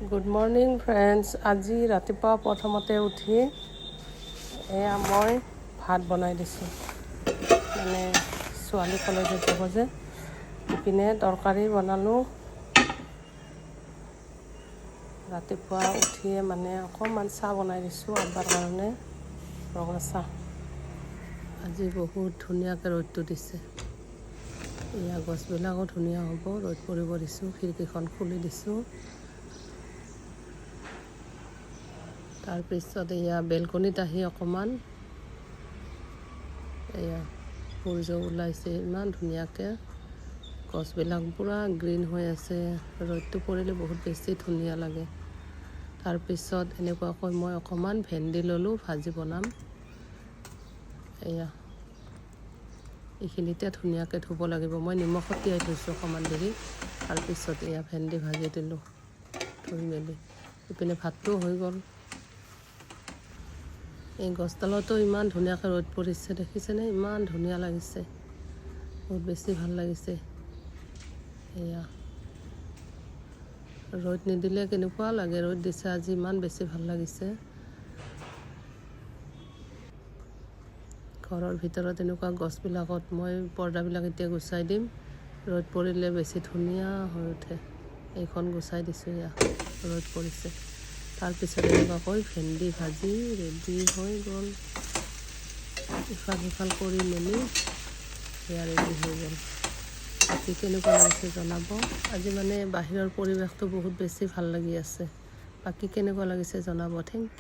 Good morning friends. আজি ৰাতিপুৱা প্ৰথমতে উঠি এয়া মই ভাত বনাই দিছোঁ। মানে ছোৱালী কলেজত যাব যে, ইপিনে তৰকাৰী বনালোঁ। ৰাতিপুৱা উঠিয়ে মানে অকণমান চাহ বনাই দিছোঁ আব্বাৰ কাৰণে, ৰঙা চাহ। আজি বহুত ধুনীয়াকৈ ৰ'দটো দিছে। এয়া গছবিলাকো ধুনীয়া হ'ব, ৰ'দ পৰিব দিছোঁ। খিৰিকীখন খুলি দিছোঁ। তাৰপিছত এয়া বেলকনিত আহি অকণমান এয়া সূৰ্য ওলাইছে ইমান ধুনীয়াকৈ। গছবিলাক পূৰা গ্ৰীণ হৈ আছে। ৰ'দটো পৰিলে বহুত বেছি ধুনীয়া লাগে। তাৰপিছত এনেকুৱাকৈ মই অকণমান ভেন্দি ল'লোঁ, ভাজি বনাম। এয়া এইখিনিতে ধুনীয়াকৈ ধুব লাগিব। মই নিমখত তিয়াই থৈছোঁ অকণমান দেৰি। তাৰপিছত এয়া ভেন্দি ভাজি দিলোঁ ধুই মেলি। ইপিনে ভাতটো হৈ গ'ল। এই গছডালতো ইমান ধুনীয়াকৈ ৰ'দ পৰিছে, দেখিছেনে? ইমান ধুনীয়া লাগিছে, বহুত বেছি ভাল লাগিছে। এয়া ৰ'দ নিদিলে কেনেকুৱা লাগে, ৰ'দ দিছে আজি ইমান বেছি ভাল লাগিছে। ঘৰৰ ভিতৰত এনেকুৱা গছবিলাকত মই পৰ্দাবিলাক এতিয়া গুচাই দিম। ৰ'দ পৰিলে বেছি ধুনীয়া হৈ উঠে। এইখন গুচাই দিছোঁ, এয়া ৰ'দ পৰিছে। তাৰপিছত এনেকুৱাকৈ ভেন্দি ভাজি ৰেডি হৈ গ'ল। ইফাল সিফাল কৰি মেলি সেয়া ৰেডি হৈ গ'ল। বাকী কেনেকুৱা লাগিছে জনাব। আজি মানে বাহিৰৰ পৰিৱেশটো বহুত বেছি ভাল লাগি আছে। বাকী কেনেকুৱা লাগিছে জনাব। Thank U.